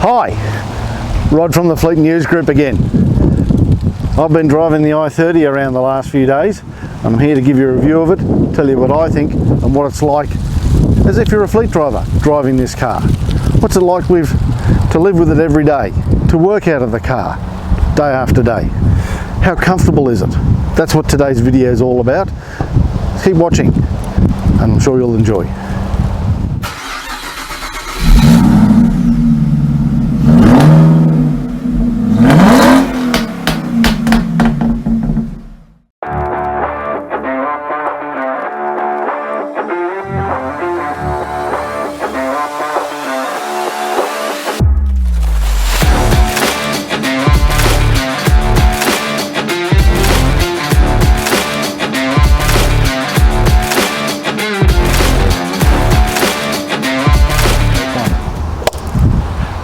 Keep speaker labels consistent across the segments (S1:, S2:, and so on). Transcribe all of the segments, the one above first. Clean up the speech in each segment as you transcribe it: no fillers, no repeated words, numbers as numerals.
S1: Hi, Rod from the Fleet News Group again. I've been driving the i30 around the last few days. I'm here to give you a review of it, tell you what I think and what it's like as if you're a fleet driver driving this car. What's it like to live with it every day, to work out of the car day after day? How comfortable is it? That's what today's video is all about. Keep watching and I'm sure you'll enjoy.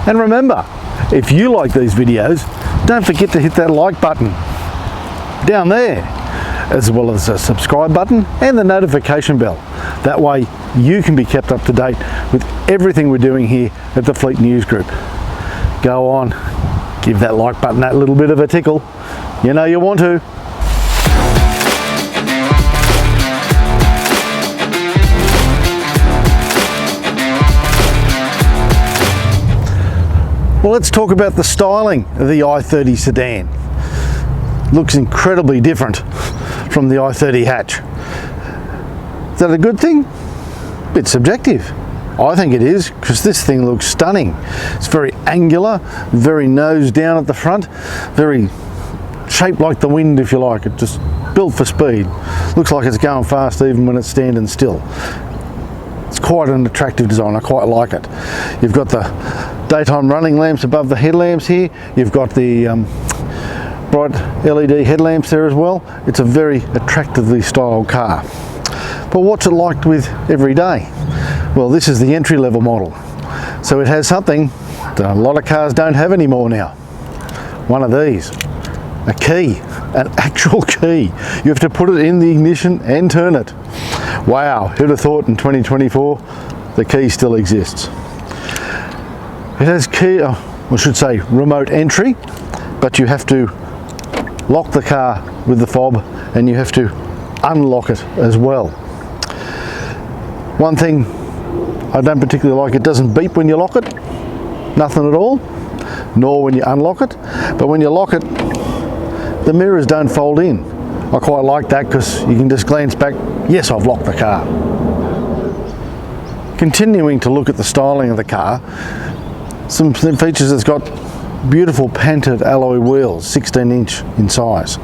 S1: And remember, if you like these videos, don't forget to hit that like button down there, as well as the subscribe button and the notification bell. That way you can be kept up to date with everything we're doing here at the Fleet News Group. Go on, give that like button that little bit of a tickle. You know you want to. Well, let's talk about the styling of the i30 sedan. Looks incredibly different from the i30 hatch. Is that a good thing? Bit subjective. I think it is, because this thing looks stunning. It's very angular, very nose down at the front, very shaped like the wind, if you like. It just built for speed. Looks like it's going fast even when it's standing still. It's quite an attractive design. I quite like it. You've got the daytime running lamps above the headlamps here. You've got the bright LED headlamps there as well. It's a very attractively styled car. But what's it like with every day? Well, this is the entry-level model. So it has something that a lot of cars don't have anymore now. One of these. A key. An actual key. You have to put it in the ignition and turn it. Wow, who'd have thought in 2024 the key still exists. It has key, I should say remote entry, but you have to lock the car with the fob and you have to unlock it as well. One thing I don't particularly like, it doesn't beep when you lock it, nothing at all, nor when you unlock it, but when you lock it, the mirrors don't fold in. I quite like that because you can just glance back, yes, I've locked the car. Continuing to look at the styling of the car, some features, it's got beautiful painted alloy wheels, 16-inch in size.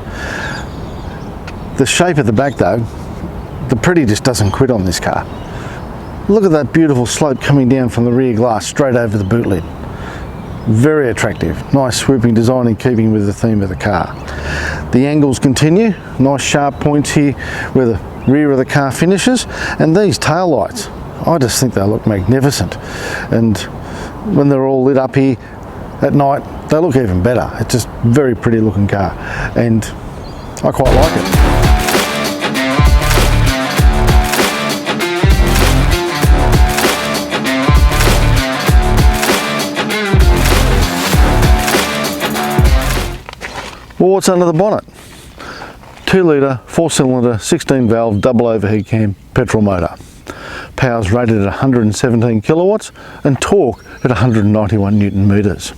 S1: The shape at the back though, the pretty just doesn't quit on this car. Look at that beautiful slope coming down from the rear glass straight over the boot lid. Very attractive, nice swooping design in keeping with the theme of the car. The angles continue, nice sharp points here where the rear of the car finishes, and these tail lights, I just think they look magnificent. And when they're all lit up here at night, they look even better. It's just a very pretty looking car, and I quite like it. Well, what's under the bonnet? 2 litre, 4-cylinder, 16-valve, double overhead cam petrol motor. Power's rated at 117 kilowatts and torque at 191 newton meters.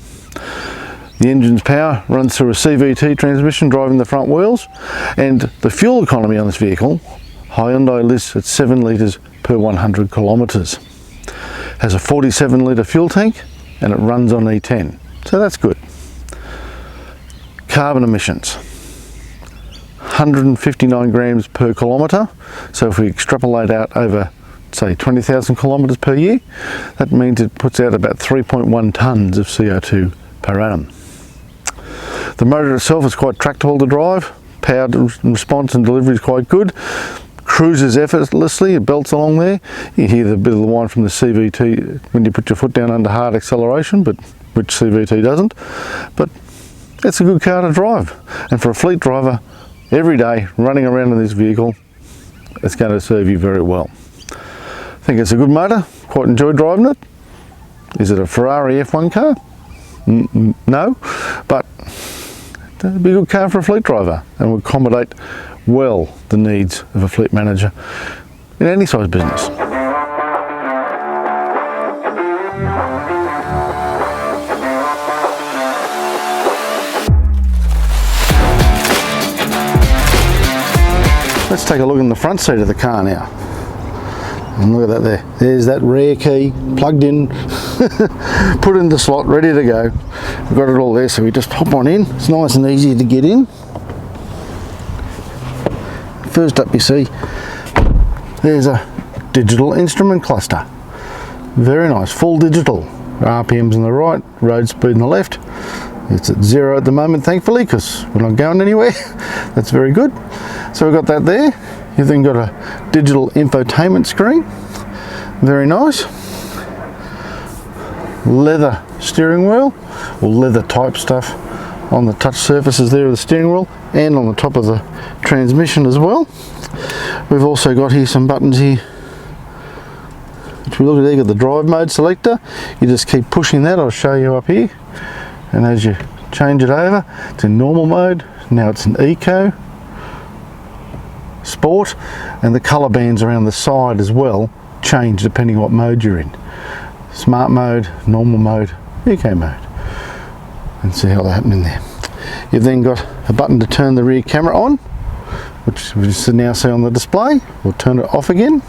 S1: The engine's power runs through a CVT transmission driving the front wheels, and the fuel economy on this vehicle, Hyundai lists at 7 litres per 100 kilometres. Has a 47 litre fuel tank and it runs on E10, so that's good. Carbon emissions, 159 grams per kilometre, so if we extrapolate out over say 20,000 kilometres per year, that means it puts out about 3.1 tonnes of CO2 per annum. The motor itself is quite tractable to drive, power response and delivery is quite good, cruises effortlessly, it belts along there. You hear the bit of the whine from the CVT when you put your foot down under hard acceleration, but which CVT doesn't. But it's a good car to drive, and for a fleet driver every day running around in this vehicle, it's going to serve you very well. I think it's a good motor, quite enjoyed driving it. Is it a Ferrari F1 car? No, but it'd be a good car for a fleet driver and would accommodate well the needs of a fleet manager in any size business. Let's take a look in the front seat of the car now. And look at that there. There's that rear key plugged in, put in the slot, ready to go. We've got it all there, so we just hop on in. It's nice and easy to get in. First up you see, there's a digital instrument cluster. Very nice, full digital. RPMs on the right, road speed on the left. It's at 0 at the moment, thankfully, because we're not going anywhere. That's very good. So we've got that there. You've then got a digital infotainment screen. Very nice. Leather steering wheel, or leather type stuff on the touch surfaces there of the steering wheel and on the top of the transmission as well. We've also got here some buttons here. If we look at there, you've got the drive mode selector. You just keep pushing that, I'll show you up here. And as you change it over, it's in normal mode. Now it's in eco, sport, and the colour bands around the side as well change depending what mode you're in. Smart mode, normal mode, eco mode. And see how that happening there. You've then got a button to turn the rear camera on, which we now see on the display. We'll turn it off again.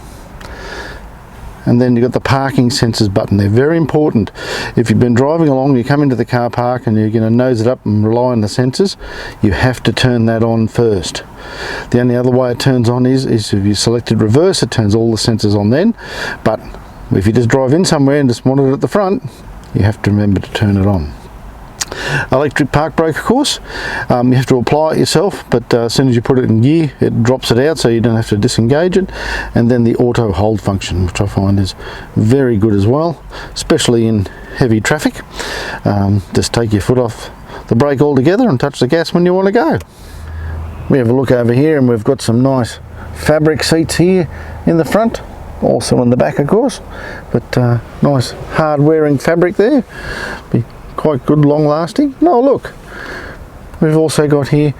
S1: And then you've got the parking sensors button. They're very important. If you've been driving along, you come into the car park and you're going to nose it up and rely on the sensors, you have to turn that on first. The only other way it turns on is if you selected reverse, it turns all the sensors on then. But if you just drive in somewhere and just want it at the front, you have to remember to turn it on. Electric park brake, of course, you have to apply it yourself, but as soon as you put it in gear, it drops it out so you don't have to disengage it. And then the auto hold function, which I find is very good as well, especially in heavy traffic. Just take your foot off the brake altogether and touch the gas when you want to go. We have a look over here and we've got some nice fabric seats here in the front, also in the back of course, but nice hard wearing fabric there. Be quite good, long lasting. No, look, we've also got here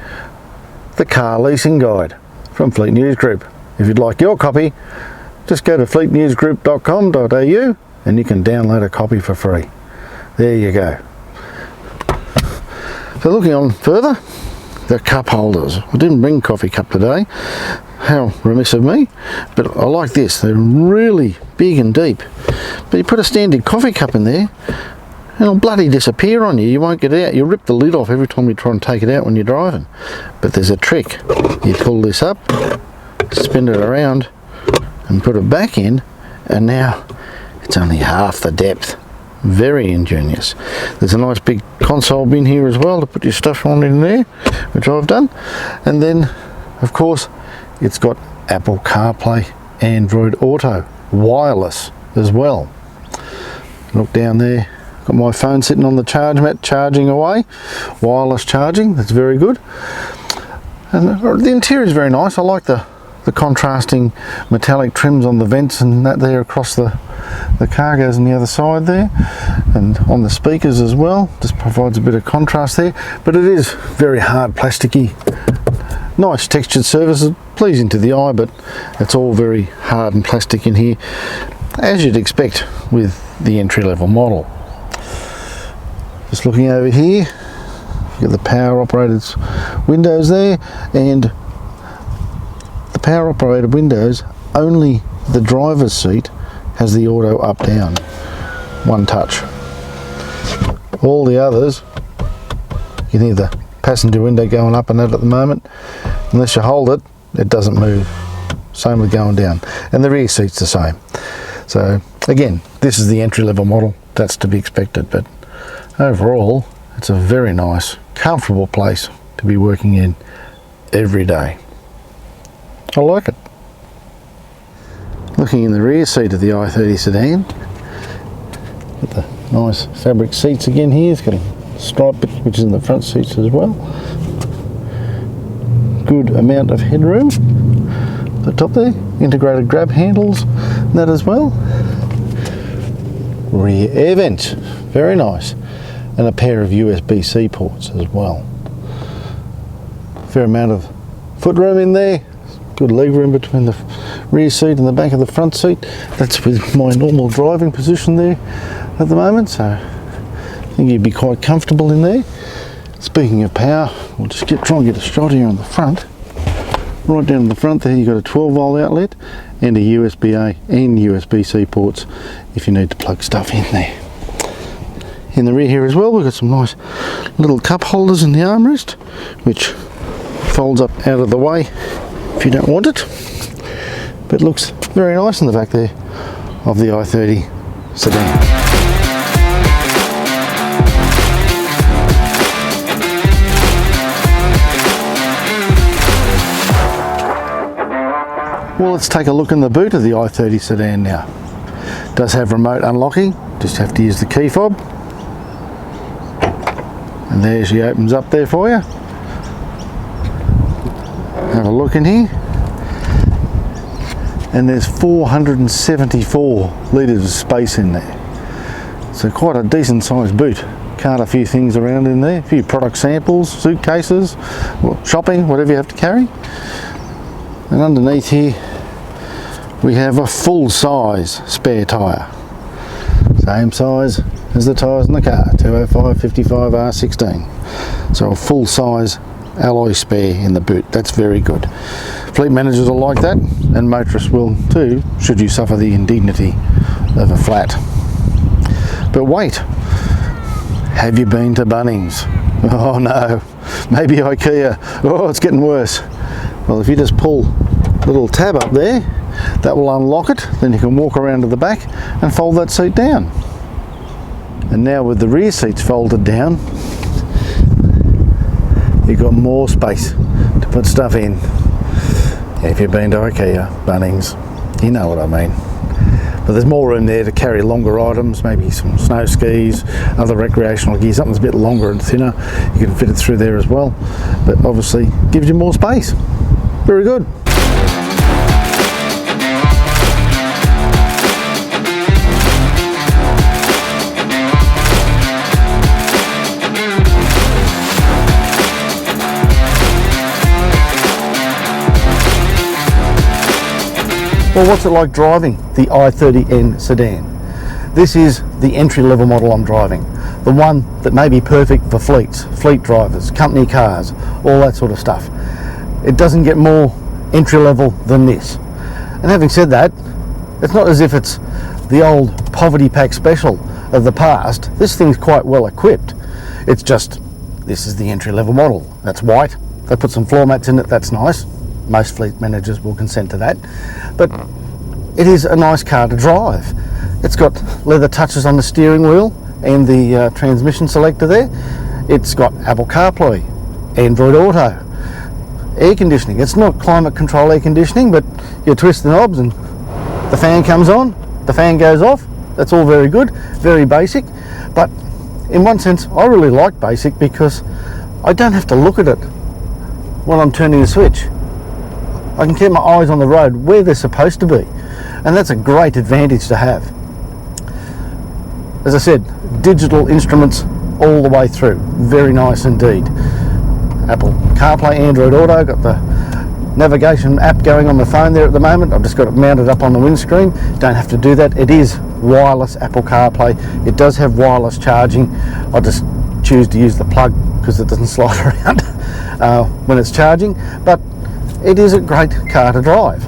S1: the car leasing guide from Fleet News Group. If you'd like your copy, just go to fleetnewsgroup.com.au and you can download a copy for free. There you go. So looking on further, the cup holders. I didn't bring coffee cup today, how remiss of me, but I like this. They're really big and deep. But you put a standard coffee cup in there, it'll bloody disappear on you. You won't get it out. You'll rip the lid off every time you try and take it out when you're driving. But there's a trick. You pull this up, spin it around, and put it back in, and now it's only half the depth. Very ingenious. There's a nice big console bin here as well to put your stuff on in there, which I've done. And then, of course, it's got Apple CarPlay, Android Auto, wireless as well. Look down there. Got my phone sitting on the charge mat, charging away. Wireless charging, that's very good. And the interior is very nice. I like the contrasting metallic trims on the vents and that there across the cargoes on the other side there. And on the speakers as well, just provides a bit of contrast there. But it is very hard, plasticky. Nice textured surfaces, pleasing to the eye, but it's all very hard and plastic in here, as you'd expect with the entry-level model. Just looking over here, you've got the power operated windows there, and the power operated windows, only the driver's seat has the auto up down, one touch. All the others, you can hear the passenger window going up and that at the moment. Unless you hold it, it doesn't move. Same with going down. And the rear seat's the same. So again, this is the entry-level model. That's to be expected, but overall, it's a very nice, comfortable place to be working in every day. I like it. Looking in the rear seat of the i30 sedan, got the nice fabric seats again here. It's got a stripe bit which is in the front seats as well. Good amount of headroom. The top there, integrated grab handles, and that as well. Rear air vents, very nice. and a pair of USB-C ports as well. Fair amount of footroom in there, good leg room between the rear seat and the back of the front seat. That's with my normal driving position there at the moment, so I think you'd be quite comfortable in there. Speaking of power, we'll just try and get a shot here on the front. Right down in the front there, you've got a 12-volt outlet and a USB-A and USB-C ports if you need to plug stuff in there. In the rear here as well, we've got some nice little cup holders in the armrest, which folds up out of the way if you don't want it, but looks very nice in the back there of the i30 sedan. Well, let's take a look in the boot of the i30 sedan now. It does have remote unlocking, just have to use the key fob. And there she opens up there for you. Have a look in here. And there's 474 litres of space in there. So quite a decent sized boot. Cart a few things around in there, a few product samples, suitcases, shopping, whatever you have to carry. And underneath here we have a full size spare tyre. Same size as the tyres in the car, 205 55 R16. So a full size alloy spare in the boot. That's very good. Fleet managers will like that, and motorists will too, should you suffer the indignity of a flat. But wait, have you been to Bunnings? Oh no, maybe IKEA. Oh, it's getting worse. Well, if you just pull the little tab up there, that will unlock it, then you can walk around to the back and fold that seat down. And now with the rear seats folded down, you've got more space to put stuff in. If you've been to IKEA, Bunnings, you know what I mean. But there's more room there to carry longer items, maybe some snow skis, other recreational gear, something's a bit longer and thinner. You can fit it through there as well, but obviously gives you more space. Very good. Well, what's it like driving the i30N sedan? This is the entry-level model I'm driving. The one that may be perfect for fleets, fleet drivers, company cars, all that sort of stuff. It doesn't get more entry-level than this. And having said that, it's not as if it's the old poverty pack special of the past. This thing's quite well equipped. It's just, this is the entry-level model. That's white. They put some floor mats in it, that's nice. Most fleet managers will consent to that, but it is a nice car to drive. It's got leather touches on the steering wheel and the transmission selector there. It's got Apple CarPlay, Android Auto, air conditioning. It's not climate control air conditioning, but you twist the knobs and the fan comes on, the fan goes off. That's all very good, very basic, but in one sense I really like basic because I don't have to look at it when I'm turning the switch. I can keep my eyes on the road where they're supposed to be, and that's a great advantage to have. As I said, digital instruments all the way through, very nice indeed. Apple CarPlay, Android Auto, got the navigation app going on the phone there at the moment. I've just got it mounted up on the windscreen. Don't have to do that. It is wireless Apple CarPlay. It does have wireless charging. I just choose to use the plug because it doesn't slide around when it's charging, but it is a great car to drive.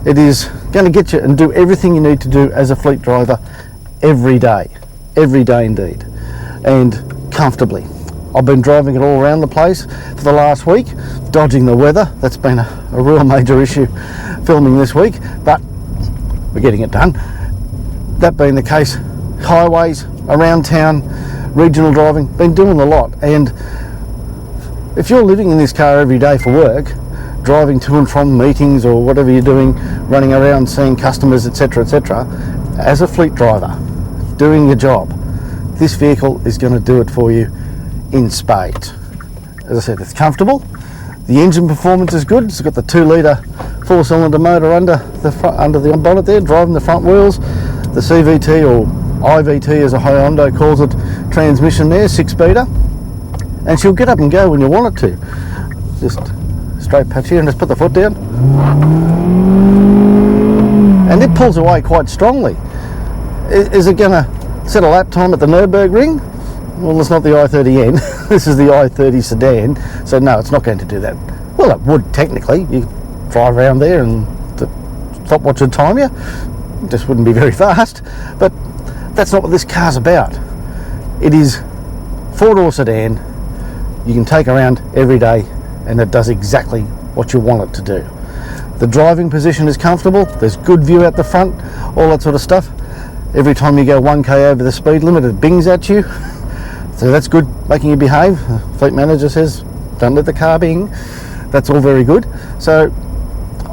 S1: It is going to get you and do everything you need to do as a fleet driver every day indeed, and comfortably. I've been driving it all around the place for the last week, dodging the weather. That's been a real major issue filming this week, but we're getting it done. That being the case, highways, around town, regional driving, been doing a lot. And if you're living in this car every day for work, driving to and from meetings or whatever you're doing, running around seeing customers, etc., as a fleet driver, doing your job, this vehicle is going to do it for you in spades. As I said, it's comfortable. The engine performance is good. It's got the 2-litre 4-cylinder motor under the bonnet there, driving the front wheels. The CVT or i30, as a Hyundai calls it, transmission there, 6-speeder, and she'll get up and go when you want it to. Just straight patch here and just put the foot down, and it pulls away quite strongly. Is it going to set a lap time at the Nürburgring? Well, it's not the i30N. This is the i30 sedan, so no, it's not going to do that. Well, it would technically. You drive around there and the stopwatch would time you. It just wouldn't be very fast, but that's not what this car's about. It is 4-door sedan. You can take around every day, and it does exactly what you want it to do. The driving position is comfortable. There's good view out the front, all that sort of stuff. Every time you go 1k over the speed limit, it bings at you. So that's good, making you behave. The fleet manager says, don't let the car bing. That's all very good. So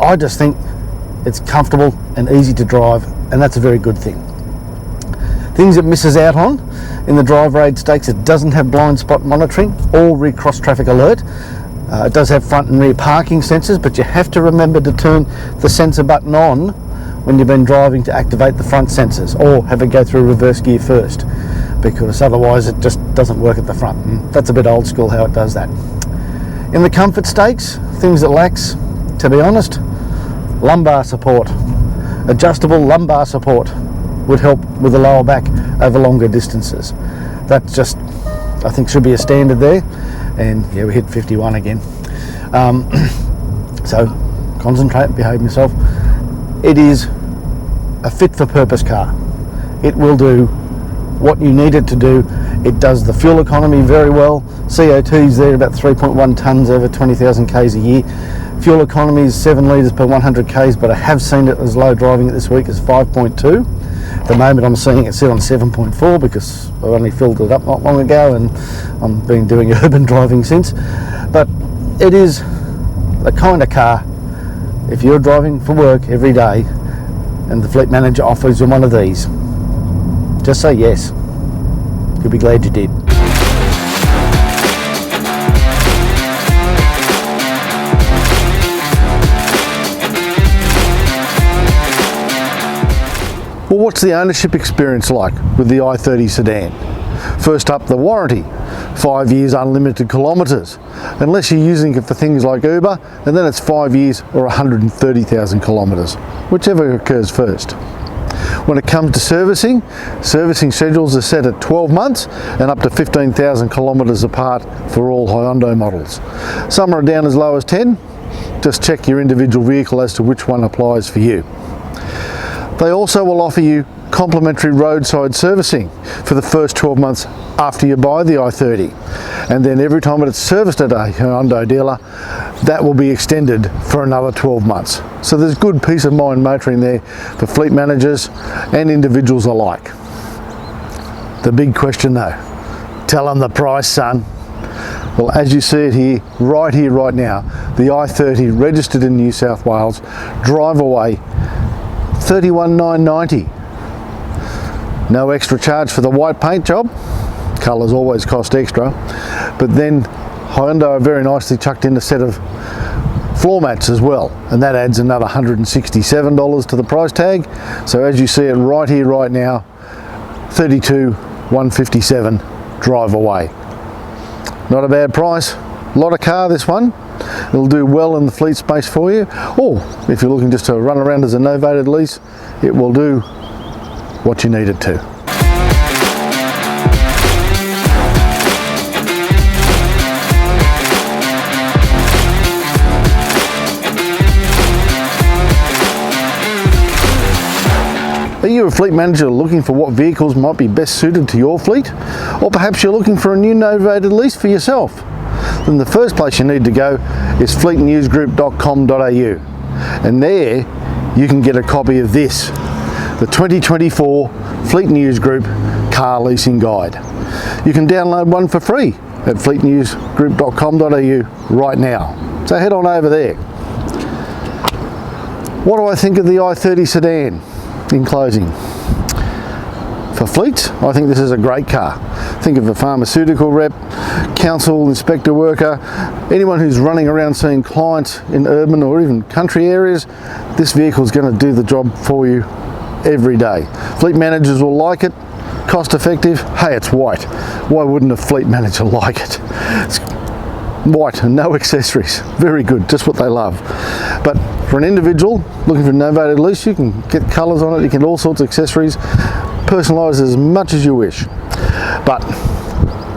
S1: I just think it's comfortable and easy to drive, and that's a very good thing. Things it misses out on in the driver aid stakes: it doesn't have blind spot monitoring or recross traffic alert. It does have front and rear parking sensors, but you have to remember to turn the sensor button on when you've been driving to activate the front sensors, or have it go through reverse gear first, because otherwise it just doesn't work at the front. And that's a bit old school how it does that. In the comfort stakes, things it lacks, to be honest: lumbar support. Adjustable lumbar support would help with the lower back over longer distances. That just, I think, should be a standard there. And yeah, we hit 51 again. So concentrate, behave yourself. It is a fit for purpose car. It will do what you need it to do. It does the fuel economy very well. CO2's there about 3.1 tonnes over 20,000 k's a year. Fuel economy is 7 litres per 100 k's, but I have seen it as low driving it this week as 5.2. At the moment I'm seeing it sit on 7.4 because I only filled it up not long ago, and I've been doing urban driving since. But it is the kind of car, if you're driving for work every day and the fleet manager offers you one of these, just say yes. You'll be glad you did. Well, what's the ownership experience like with the i30 sedan? First up, the warranty. 5 years unlimited kilometres, unless you're using it for things like Uber, and then it's 5 years or 130,000 kilometres, whichever occurs first. When it comes to servicing schedules are set at 12 months and up to 15,000 kilometres apart for all Hyundai models. Some are down as low as 10. Just check your individual vehicle as to which one applies for you. They also will offer you complimentary roadside servicing for the first 12 months after you buy the i30, and then every time it's serviced at a Hyundai dealer, that will be extended for another 12 months. So there's good peace of mind motoring there for fleet managers and individuals alike. The big question though, tell them the price, son. Well, as you see it here, right now, the i30 registered in New South Wales, drive away $31,990. No extra charge for the white paint job. Colours always cost extra. But then Hyundai very nicely chucked in a set of floor mats as well, and that adds another $167 to the price tag. So as you see it right here, right now, $32,157 drive away. Not a bad price. A lot of car, this one. It'll do well in the fleet space for you, or if you're looking just to run around as a novated lease, it will do what you need it to. Are you a fleet manager looking for what vehicles might be best suited to your fleet? Or perhaps you're looking for a new novated lease for yourself? Then the first place you need to go is fleetnewsgroup.com.au, and there you can get a copy of this, the 2024 Fleet News Group Car Leasing Guide. You can download one for free at fleetnewsgroup.com.au right now. So head on over there. What do I think of the i30 sedan in closing? For fleets, I think this is a great car. Think of a pharmaceutical rep, council inspector worker, anyone who's running around seeing clients in urban or even country areas, this vehicle is going to do the job for you every day. Fleet managers will like it, cost effective. Hey, it's white. Why wouldn't a fleet manager like it? It's white and no accessories. Very good, just what they love. But for an individual looking for a novated lease, you can get colours on it, you can get all sorts of accessories, personalise as much as you wish. But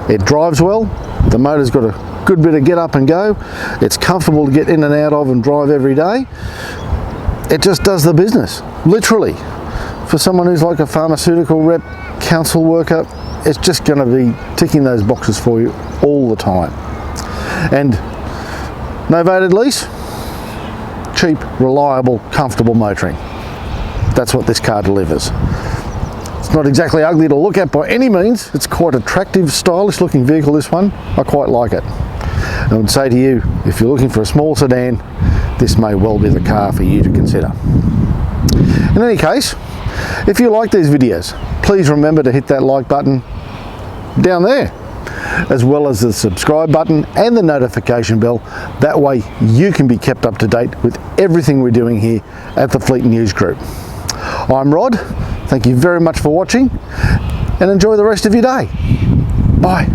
S1: it drives well, the motor's got a good bit of get up and go, it's comfortable to get in and out of and drive every day. It just does the business, literally. For someone who's like a pharmaceutical rep, council worker, it's just going to be ticking those boxes for you all the time. And novated lease, cheap, reliable, comfortable motoring. That's what this car delivers. It's not exactly ugly to look at by any means. It's quite attractive, stylish looking vehicle, this one. I quite like it. I would say to you, if you're looking for a small sedan, this may well be the car for you to consider. In any case, if you like these videos, please remember to hit that like button down there, as well as the subscribe button and the notification bell. That way you can be kept up to date with everything we're doing here at the Fleet News Group. I'm Rod, thank you very much for watching and enjoy the rest of your day. Bye.